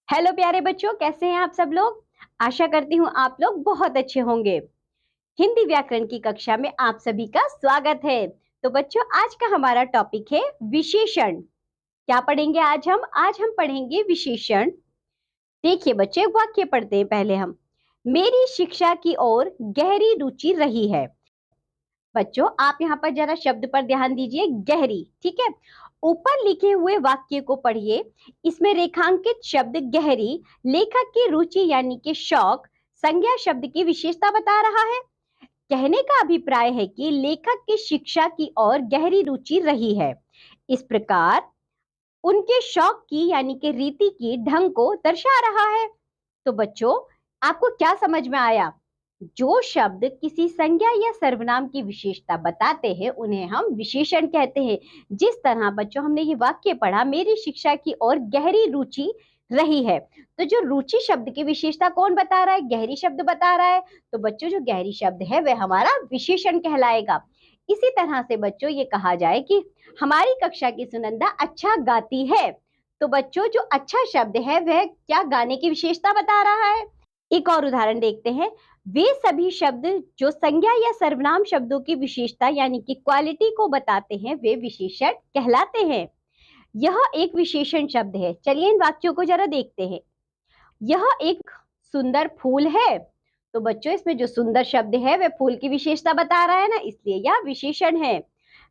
Hello प्यारे बच्चों, कैसे हैं आप सब लोग। आशा करती हूँ आप लोग बहुत अच्छे होंगे। हिंदी व्याकरण की कक्षा में आप सभी का स्वागत है। तो बच्चों, आज का हमारा टॉपिक है विशेषण। क्या पढ़ेंगे आज हम पढ़ेंगे विशेषण। देखिए बच्चे, एक वाक्य पढ़ते हैं पहले हम। मेरी शिक्षा की ओर गहरी रुचि रही है। बच्चों, आप यहाँ पर जरा शब्द पर ध्यान दीजिए, गहरी। ठीक है, ऊपर लिखे हुए वाक्य को पढ़िए। इसमें रेखांकित शब्द गहरी लेखक की रुचि यानी कि शौक संज्ञा शब्द की विशेषता बता रहा है। कहने का अभिप्राय है कि लेखक की शिक्षा की ओर गहरी रुचि रही है। इस प्रकार उनके शौक की यानी कि रीति की ढंग को दर्शा रहा है। तो बच्चों, आपको क्या समझ में आया। जो शब्द किसी संज्ञा या सर्वनाम की विशेषता बताते हैं उन्हें हम विशेषण कहते हैं। जिस तरह बच्चों हमने ये वाक्य पढ़ा, मेरी शिक्षा की ओर गहरी रुचि रही है। तो जो रुचि शब्द की विशेषता कौन बता रहा है, गहरी शब्द बता रहा है। तो बच्चों, जो गहरी शब्द है वह हमारा विशेषण कहलाएगा। इसी तरह से बच्चों ये कहा जाए कि हमारी कक्षा की सुनंदा अच्छा गाती है। तो बच्चों, जो अच्छा शब्द है वह क्या गाने की विशेषता बता रहा है। एक और उदाहरण देखते हैं। वे सभी शब्द जो संज्ञा या सर्वनाम शब्दों की विशेषता यानी कि क्वालिटी को बताते हैं वे विशेषण कहलाते हैं। यह एक विशेषण शब्द है। चलिए इन वाक्यों को जरा देखते हैं। यह एक सुंदर फूल है। तो बच्चों, इसमें जो सुंदर शब्द है वह फूल की विशेषता बता रहा है ना, इसलिए यह विशेषण है।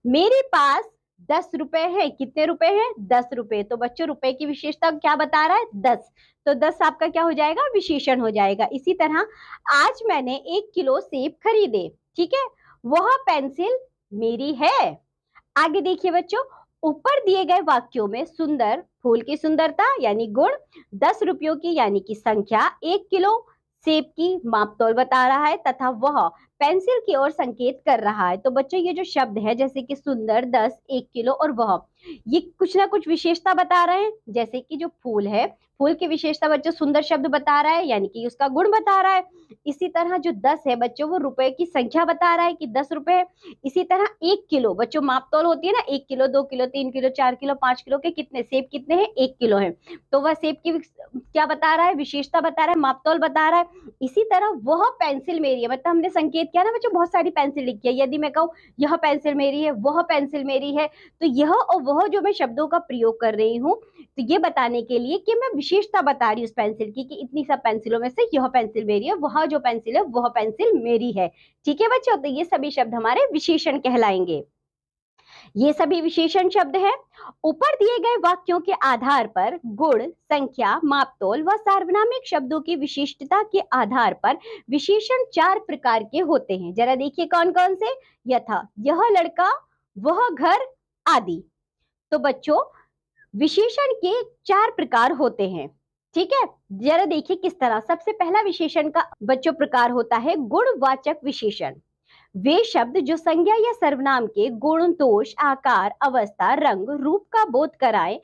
मेरे पास 10 रुपए है। कितने रुपए हैं? 10 रुपए। तो बच्चों, रुपए की विशेषता क्या बता रहा है? 10। तो 10 आपका क्या हो जाएगा? विशेषण हो जाएगा। इसी तरह आज मैंने 1 किलो सेब खरीदे। ठीक है, वह पेंसिल मेरी है। आगे देखिए बच्चों, ऊपर दिए गए वाक्यों में सुंदर, फूल की सुंदरता यानी गुण, 10 रुपयों की यानी कि संख्या, 1 किलो सेब की मापतोल बता रहा है तथा वह पेंसिल की ओर संकेत कर रहा है। तो बच्चों, ये जो शब्द है जैसे कि सुंदर, 10, 1 किलो और वह, ये कुछ ना कुछ विशेषता बता रहे हैं। जैसे कि जो फूल है, फूल की विशेषता बच्चों सुंदर शब्द बता रहा है यानी कि उसका गुण बता रहा है। इसी तरह जो 10 है बच्चों, वो रुपए की संख्या बता रहा है कि 10 रुपए है। इसी तरह 1 किलो बच्चों मापतोल होती है ना, 1 kilo, 2 kilo, 3 kilo, 4 kilo, 5 kilo के कितने सेब कितने हैं? 1 किलो है। तो वह सेब की क्या बता रहा है? विशेषता बता रहा है, मापतोल बता रहा है। इसी तरह वह पेंसिल मेरी है, मतलब हमने संकेत किया ना बच्चों, बहुत सारी पेंसिल लिखी है। यदि मैं कहूँ यह पेंसिल मेरी है, वह पेंसिल मेरी है, तो यह और वह जो मैं शब्दों का प्रयोग कर रही हूँ, तो ये बताने के लिए कि मैं विशेषता बता रही हूँ उस पेंसिल की कि इतनी सब पेंसिलों में से यह पेंसिल मेरी है, वह जो पेंसिल है वह पेंसिल मेरी है। ठीक है बच्चों, तो ये सभी शब्द हमारे विशेषण कहलाएंगे। ये सभी विशेषण शब्द हैं। ऊपर दिए गए वाक्यों के आधार पर गुण, संख्या, मापतोल व सार्वनामिक शब्दों की विशिष्टता के आधार पर विशेषण 4 प्रकार के होते हैं। जरा देखिए कौन कौन से। यथा, यह लड़का, वह घर आदि। तो बच्चों, विशेषण के 4 प्रकार होते हैं। ठीक है, जरा देखिए किस तरह। सबसे पहला विशेषण का बच्चों प्रकार होता है गुणवाचक विशेषण। वे शब्द जो संज्ञा या सर्वनाम के गुण, दोष, आकार, अवस्था, रंग, रूप का बोध कराए,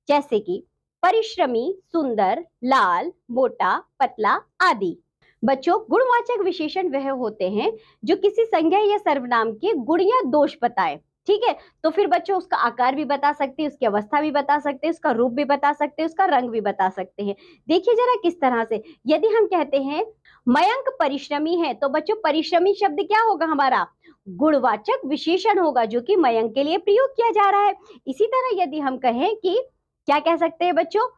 जैसे कि परिश्रमी, सुंदर, लाल, मोटा, पतला आदि। बच्चों, गुणवाचक विशेषण वह होते हैं जो किसी संज्ञा या सर्वनाम के गुण या दोष बताए। ठीक है, तो फिर बच्चों उसका आकार भी बता सकते हैं, उसकी अवस्था भी बता सकते हैं, उसका रूप भी बता सकते हैं, उसका रंग भी बता सकते हैं। देखिए जरा किस तरह से। यदि हम कहते हैं मयंक परिश्रमी है, तो बच्चों परिश्रमी शब्द क्या होगा? हमारा गुणवाचक विशेषण होगा जो कि मयंक के लिए प्रयोग किया जा रहा है। इसी तरह यदि हम कहें कि क्या कह सकते हैं बच्चों,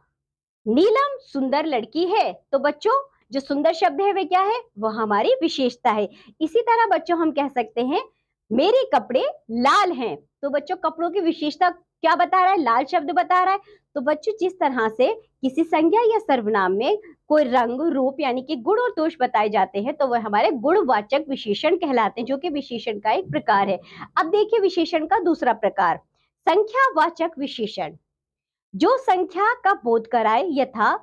नीलम सुंदर लड़की है, तो बच्चों जो सुंदर शब्द है वे क्या है? वह हमारी विशेषता है। इसी तरह बच्चों हम कह सकते हैं मेरे कपड़े लाल हैं, तो बच्चों कपड़ों की विशेषता क्या बता रहा है? लाल शब्द बता रहा है। तो बच्चों जिस तरह से किसी संज्ञा या सर्वनाम में कोई रंग, रूप यानी कि गुण और दोष बताए जाते हैं तो वह हमारे गुणवाचक विशेषण कहलाते हैं, जो कि विशेषण का एक प्रकार है। अब देखिए विशेषण का दूसरा प्रकार, संख्यावाचक विशेषण। जो संख्या का बोध कराए, यथा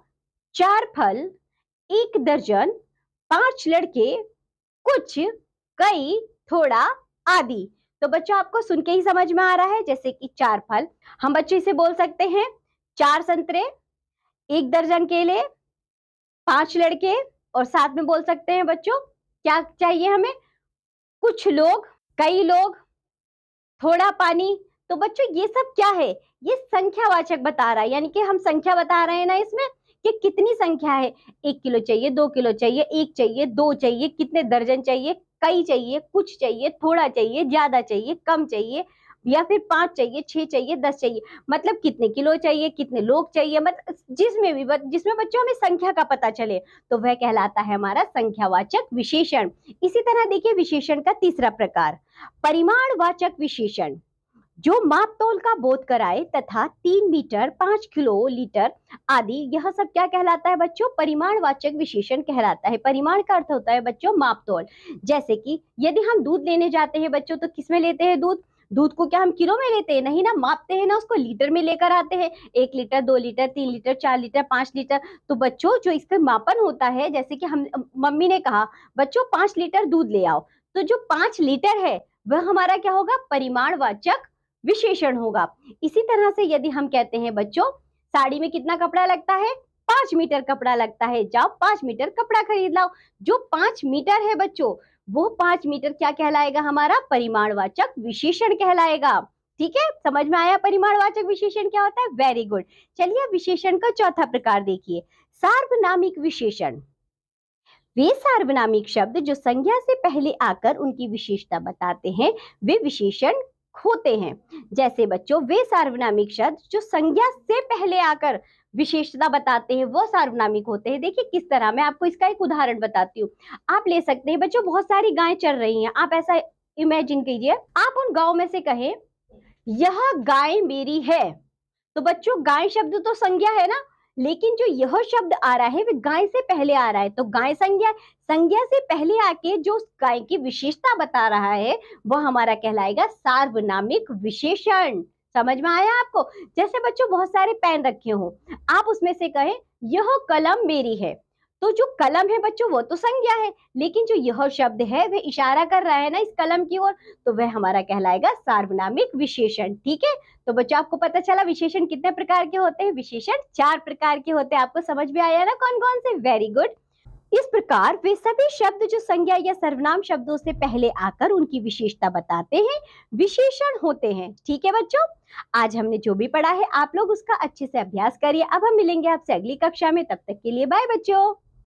4 फल, 1 दर्जन, 5 लड़के, कुछ, कई, थोड़ा आदि। तो बच्चों आपको सुन के ही समझ में आ रहा है। जैसे कि 4 फल, हम बच्चों इसे बोल सकते हैं 4 संतरे, 1 दर्जन केले, 5 लड़के, और साथ में बोल सकते हैं बच्चों क्या चाहिए हमें? कुछ लोग, कई लोग, थोड़ा पानी। तो बच्चों ये सब क्या है? ये संख्यावाचक बता रहा है, यानी कि हम संख्या बता रहे हैं ना इसमें, कि कितनी संख्या है, 1 किलो चाहिए, 2 किलो चाहिए, 1 चाहिए, 2 चाहिए, कितने दर्जन चाहिए, कई चाहिए, कुछ चाहिए, थोड़ा चाहिए, ज्यादा चाहिए, कम चाहिए, या फिर 5 चाहिए, 6 चाहिए, 10 चाहिए, मतलब कितने किलो चाहिए, कितने लोग चाहिए, मतलब जिसमें बच्चों हमें संख्या का पता चले, तो वह कहलाता है हमारा संख्यावाचक विशेषण। इसी तरह देखिए विशेषण का तीसरा प्रकार, परिमाणवाचक विशेषण, जो माप तोल का बोध कराए तथा 3 मीटर, 5 किलो, लीटर आदि, यह सब क्या कहलाता है बच्चों, परिमाणवाचक विशेषण कहलाता है। परिमाण का अर्थ होता है बच्चों माप तोल। जैसे कि यदि हम दूध लेने जाते हैं बच्चों, तो किस में लेते हैं दूध, दूध को क्या हम किलो में लेते हैं, नहीं ना, मापते हैं ना, उसको लीटर में लेकर आते हैं, 1 litre, 2 litre, 3 litre, 4 litre, 5 litre. तो बच्चों जो इसका मापन होता है, जैसे कि हम मम्मी ने कहा बच्चों 5 लीटर दूध ले आओ, तो जो 5 लीटर है वह हमारा क्या होगा, परिमाणवाचक विशेषण होगा। इसी तरह से यदि हम कहते हैं बच्चों साड़ी में कितना कपड़ा लगता है, 5 मीटर कपड़ा लगता है, जाओ 5 मीटर कपड़ा खरीद लाओ, जो 5 मीटर है बच्चों, वो 5 मीटर क्या कहलाएगा, हमारा परिमाणवाचक विशेषण कहलाएगा। ठीक है, समझ में आया परिमाणवाचक विशेषण क्या होता है, वेरी गुड। चलिए विशेषण का चौथा प्रकार देखिए, सार्वनामिक विशेषण। वे सार्वनामिक शब्द जो संज्ञा से पहले आकर उनकी विशेषता बताते हैं, वे विशेषण होते हैं। जैसे बच्चों वे सार्वनामिक शब्द जो संज्ञा से पहले आकर विशेषता बताते हैं वो सार्वनामिक होते हैं। देखिए किस तरह, मैं आपको इसका एक उदाहरण बताती हूँ। आप ले सकते हैं बच्चों, बहुत सारी गायें चल रही हैं, आप ऐसा इमेजिन कीजिए, आप उन गांव में से कहें यह गाय मेरी है, तो बच्चों गाय शब्द तो संज्ञा है ना, लेकिन जो यह शब्द आ रहा है वह गाय से पहले आ रहा है, तो गाय संज्ञा, संज्ञा से पहले आके जो गाय की विशेषता बता रहा है वह हमारा कहलाएगा सार्वनामिक विशेषण। समझ में आया आपको, जैसे बच्चों बहुत सारे पेन रखे हो, आप उसमें से कहें यह कलम मेरी है, तो जो कलम है बच्चों वो तो संज्ञा है, लेकिन जो यह शब्द है वह इशारा कर रहा है ना इस कलम की ओर, तो वह हमारा कहलाएगा सार्वनामिक विशेषण। ठीक है, तो बच्चों आपको पता चला विशेषण कितने प्रकार के होते हैं, विशेषण 4 प्रकार के होते हैं। आपको समझ में आया ना कौन कौन से, वेरी गुड। इस प्रकार वे सभी शब्द जो संज्ञा या सर्वनाम शब्दों से पहले आकर उनकी विशेषता बताते हैं विशेषण होते हैं। ठीक है बच्चों, आज हमने जो भी पढ़ा है आप लोग उसका अच्छे से अभ्यास करिए। अब हम मिलेंगे आपसे अगली कक्षा में, तब तक के लिए बाय बच्चों।